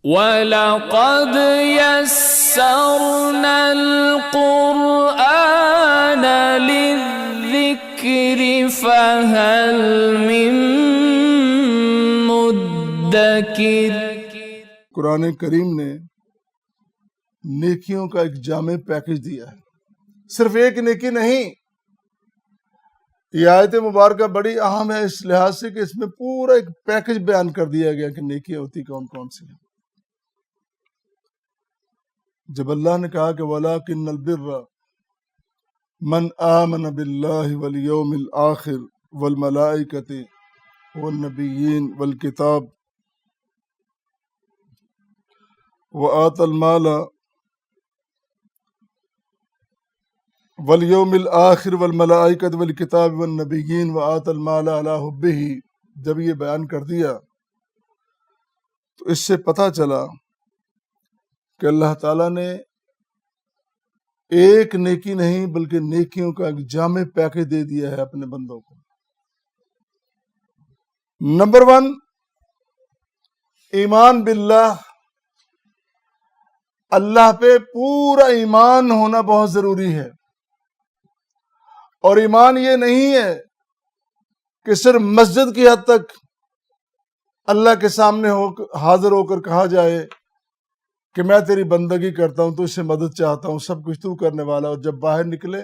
وَلَقَدْ يَسَّرْنَا الْقُرْآنَ لِلذِّكْرِ فَهَلْ مِن مُدَّكِرٍ۔ قرآن کریم نے نیکیوں کا ایک جامع پیکج دیا ہے، صرف ایک نیکی نہیں۔ یہ آیت مبارکہ بڑی اہم ہے اس لحاظ سے کہ اس میں پورا ایک پیکج بیان کر دیا گیا کہ نیکیاں ہوتی کون کون سی ہیں۔ جب اللہ نے کہا کہ وَلَٰكِنَّ الْبِرَّ مَنْ آمَنَ بِاللَّهِ وَالْيَوْمِ الْآخِرِ وَالْمَلَائِكَةِ وَالنَّبِيِّينَ وَالْكِتَابِ وَآتَى الْمَالَ وَالْيَوْمِ الْآخِرِ وَالْمَلَائِكَةِ وَالْكِتَابِ وَالنَّبِيِّينَ وَآتَى الْمَالَ عَلَىٰ حُبِّهِ، جب یہ بیان کر دیا تو اس سے پتہ چلا کہ اللہ تعالیٰ نے ایک نیکی نہیں بلکہ نیکیوں کا ایک جامع پیکج دے دیا ہے اپنے بندوں کو۔ نمبر 1، ایمان باللہ، اللہ پہ پورا ایمان ہونا بہت ضروری ہے۔ اور ایمان یہ نہیں ہے کہ صرف مسجد کی حد تک اللہ کے سامنے حاضر ہو کر کہا جائے کہ میں تیری بندگی کرتا ہوں، تو اس سے مدد چاہتا ہوں، سب کچھ تو کرنے والا، اور جب باہر نکلے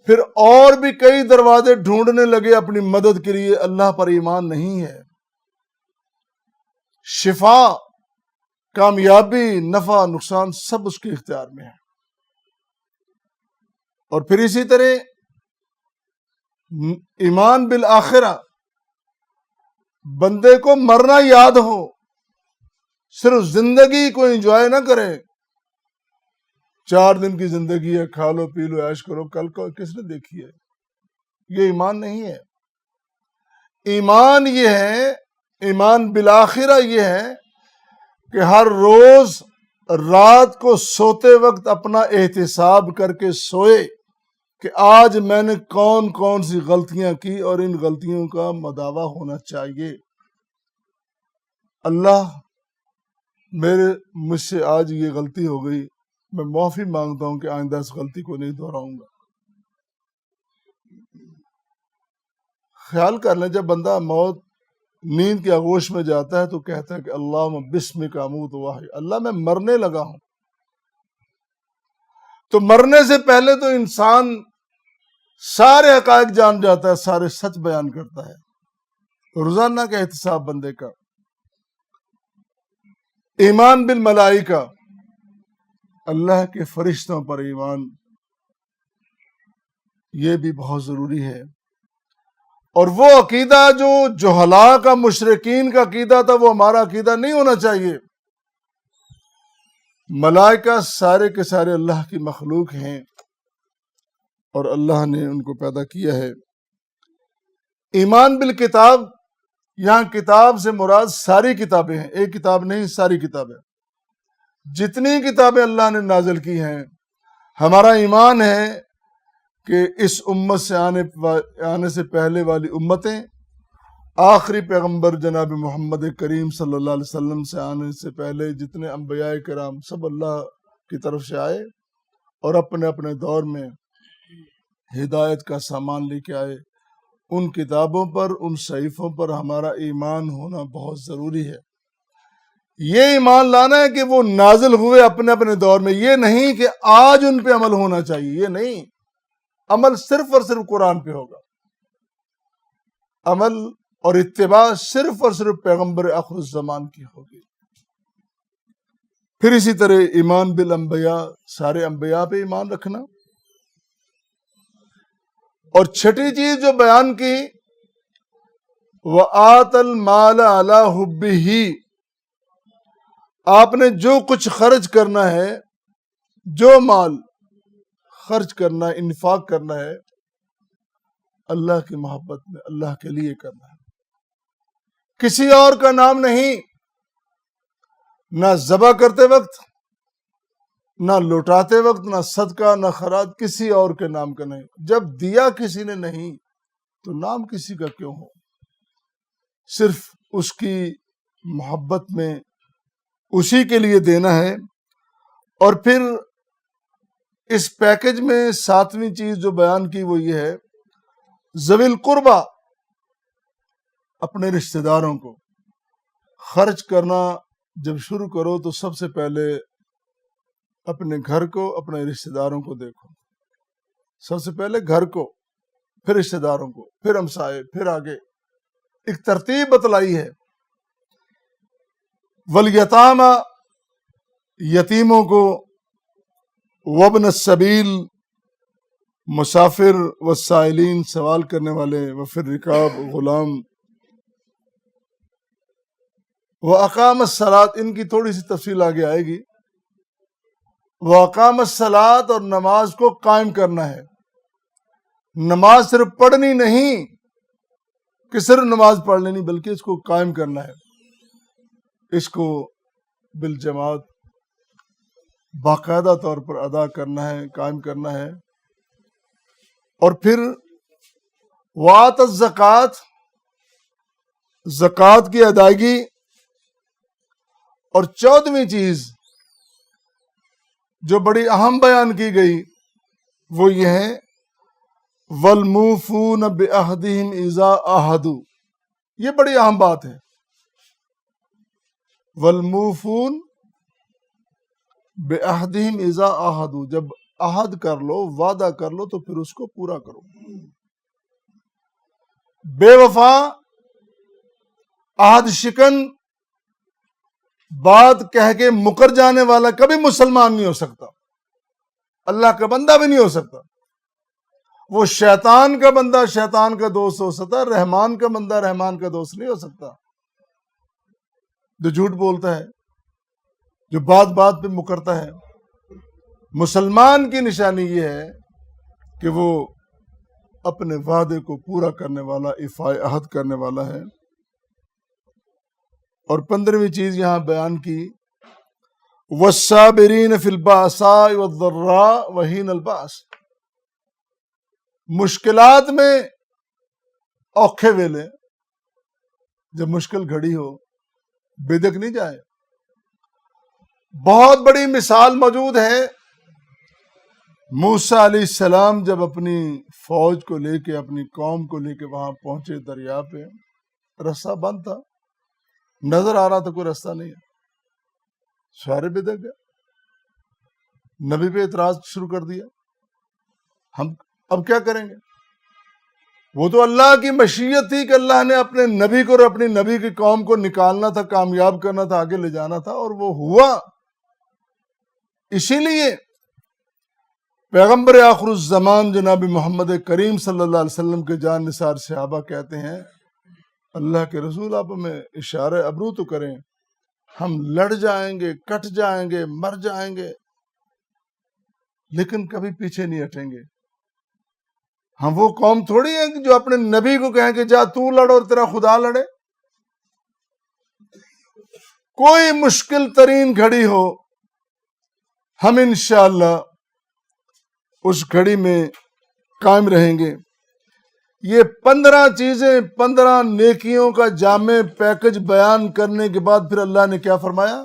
پھر اور بھی کئی دروازے ڈھونڈنے لگے اپنی مدد کے لیے۔ اللہ پر ایمان نہیں ہے۔ شفا، کامیابی، نفع، نقصان سب اس کے اختیار میں ہے۔ اور پھر اسی طرح ایمان بالآخرہ، بندے کو مرنا یاد ہو، صرف زندگی کو انجوائے نہ کرے۔ 4 دن کی زندگی ہے، کھا لو پی لو عیش کرو، کل کو کس نے دیکھی ہے؟ یہ ایمان نہیں ہے۔ ایمان یہ ہے، ایمان بالآخرہ یہ ہے کہ ہر روز رات کو سوتے وقت اپنا احتساب کر کے سوئے کہ آج میں نے کون کون سی غلطیاں کی اور ان غلطیوں کا مداوع ہونا چاہیے۔ اللہ مجھ سے آج یہ غلطی ہو گئی، میں معافی مانگتا ہوں کہ آئندہ اس غلطی کو نہیں دہراؤں گا۔ خیال کر لیں، جب بندہ نیند کے آغوش میں جاتا ہے تو کہتا ہے کہ اللہم بسمک اموت واحی، اللہ میں مرنے لگا ہوں۔ تو مرنے سے پہلے تو انسان سارے حقائق جان جاتا ہے، سارے سچ بیان کرتا ہے۔ روزانہ کا احتساب بندے کا۔ ایمان بالملائکہ، اللہ کے فرشتوں پر ایمان، یہ بھی بہت ضروری ہے۔ اور وہ عقیدہ جو جہلاء کا، مشرکین کا عقیدہ تھا، وہ ہمارا عقیدہ نہیں ہونا چاہیے۔ ملائکہ سارے کے سارے اللہ کی مخلوق ہیں اور اللہ نے ان کو پیدا کیا ہے۔ ایمان بالکتاب، یہاں کتاب سے مراد ساری کتابیں ہیں، ایک کتاب نہیں، ساری کتابیں۔ جتنی کتابیں اللہ نے نازل کی ہیں، ہمارا ایمان ہے کہ اس امت سے آنے سے پہلے والی امتیں، آخری پیغمبر جناب محمد کریم صلی اللہ علیہ وسلم سے آنے سے پہلے جتنے انبیاء کرام سب اللہ کی طرف سے آئے اور اپنے اپنے دور میں ہدایت کا سامان لے کے آئے۔ ان کتابوں پر، ان صحیفوں پر ہمارا ایمان ہونا بہت ضروری ہے۔ یہ ایمان لانا ہے کہ وہ نازل ہوئے اپنے اپنے دور میں، یہ نہیں کہ آج ان پہ عمل ہونا چاہیے، یہ نہیں۔ عمل صرف اور صرف قرآن پہ ہوگا، عمل اور اتباع صرف اور صرف پیغمبر آخر الزمان کی ہوگی۔ پھر اسی طرح ایمان بالانبیاء، سارے انبیاء پہ ایمان رکھنا۔ اور چھٹی چیز جو بیان کی، وَآتَ الْمَالَ عَلَىٰ حُبِّهِ، آپ نے جو کچھ خرچ کرنا ہے، جو مال خرچ کرنا ہے، انفاق کرنا ہے، اللہ کی محبت میں، اللہ کے لیے کرنا ہے، کسی اور کا نام نہیں۔ نہ ذبح کرتے وقت، نہ لوٹاتے وقت، نہ صدقہ، نہ خراج، کسی اور کے نام کا نہیں۔ جب دیا کسی نے نہیں تو نام کسی کا کیوں ہو؟ صرف اس کی محبت میں اسی کے لیے دینا ہے. اور پھر اس پیکج میں 7ویں چیز جو بیان کی وہ یہ ہے ذوی القربہ، اپنے رشتہ داروں کو خرچ کرنا جب شروع کرو تو سب سے پہلے اپنے گھر کو، اپنے رشتہ داروں کو دیکھو. سب سے پہلے گھر کو، پھر رشتہ داروں کو، پھر ہمسائے، پھر آگے. ایک ترتیب بتلائی ہے. والیتامى، یتیموں کو، وابن السبیل، مسافر، والسائلین، سوال کرنے والے، وفی الرکاب، غلام، واقام الصلاۃ، ان کی تھوڑی سی تفصیل آگے آئے گی. واقام الصلاۃ، اور نماز کو قائم کرنا ہے. نماز صرف پڑھنی نہیں کہ صرف نماز پڑھ لینی، بلکہ اس کو قائم کرنا ہے. اس کو بالجماعت باقاعدہ طور پر ادا کرنا ہے، قائم کرنا ہے. اور پھر وآت الزکوٰۃ، زکوٰۃ کی ادائیگی. اور 14ویں چیز جو بڑی اہم بیان کی گئی وہ یہ ہے والموفون بعہدہم اذا عاہدوا. یہ بڑی اہم بات ہے. والموفون بعہدہم اذا عاہدوا، جب عہد کر لو، وعدہ کر لو تو پھر اس کو پورا کرو. بے وفا، عہد شکن، بات کہہ کے مکر جانے والا کبھی مسلمان نہیں ہو سکتا، اللہ کا بندہ بھی نہیں ہو سکتا. وہ شیطان کا بندہ شیطان کا دوست ہو سکتا، رحمان کا بندہ رحمان کا دوست نہیں ہو سکتا. جو جھوٹ بولتا ہے، جو بات بات پہ مکرتا ہے. مسلمان کی نشانی یہ ہے کہ وہ اپنے وعدے کو پورا کرنے والا، ایفاء عہد کرنے والا ہے. اور 15ویں چیز یہاں بیان کی والصابرین فی البأساء والضراء وحین البأس. مشکلات میں، اوکھے ویلے، جب مشکل گھڑی ہو، بدک نہیں جائے. بہت بڑی مثال موجود ہے. موسیٰ علیہ السلام جب اپنی فوج کو لے کے، اپنی قوم کو لے کے وہاں پہنچے دریا پہ، رستہ بند تھا، نظر آ رہا تھا کوئی رستہ نہیں ہے. سارے بدک گئے، نبی پہ اعتراض شروع کر دیا. ہم اب کیا کریں گے؟ وہ تو اللہ کی مشیت تھی کہ اللہ نے اپنے نبی کو اور اپنی نبی کی قوم کو نکالنا تھا، کامیاب کرنا تھا، آگے لے جانا تھا، اور وہ ہوا. اسی لیے پیغمبر آخر الزمان جناب محمد کریم صلی اللہ علیہ وسلم کے جان نثار صحابہ کہتے ہیں اللہ کے رسول آپ ہمیں اشارہ ابرو تو کریں، ہم لڑ جائیں گے، کٹ جائیں گے، مر جائیں گے، لیکن کبھی پیچھے نہیں ہٹیں گے. ہم وہ قوم تھوڑی ہیں کہ جو اپنے نبی کو کہیں کہ جا تو لڑ اور تیرا خدا لڑے. کوئی مشکل ترین گھڑی ہو، ہم انشاءاللہ اس گھڑی میں قائم رہیں گے. یہ 15 چیزیں، 15 نیکیوں کا جامع پیکج بیان کرنے کے بعد پھر اللہ نے کیا فرمایا؟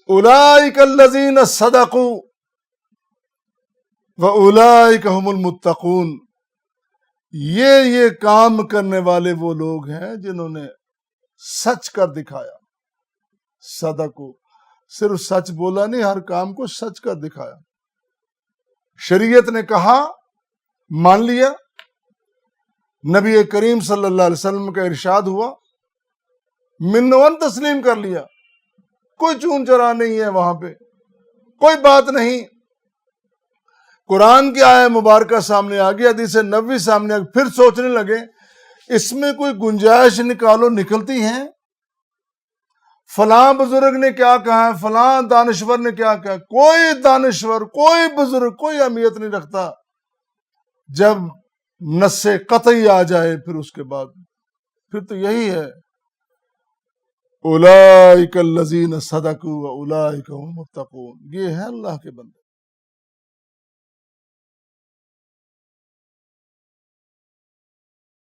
اولئک الذین صدقوا وَأُولَئِكَ هُمُ الْمُتَّقُونَ. یہ کام کرنے والے وہ لوگ ہیں جنہوں نے سچ کر دکھایا. صدقوا، صرف سچ بولا نہیں، ہر کام کو سچ کر دکھایا. شریعت نے کہا، مان لیا. نبی کریم صلی اللہ علیہ وسلم کا ارشاد ہوا، من و تسلیم کر لیا. کوئی چون چرا نہیں ہے وہاں پہ، کوئی بات نہیں. قرآن کی آیہ مبارکہ سامنے آ گئی، حدیث نبوی سامنے آ گئی، پھر سوچنے لگے اس میں کوئی گنجائش نکالو، نکلتی ہیں. فلاں بزرگ نے کیا کہا ہے، فلاں دانشور نے کیا کہا. کوئی دانشور، کوئی بزرگ، کوئی اہمیت نہیں رکھتا جب نص قطعی آ جائے. پھر اس کے بعد پھر تو یہی ہے اولئک الذین صدقوا واولئک هم المتقون. یہ ہے اللہ کے بندے.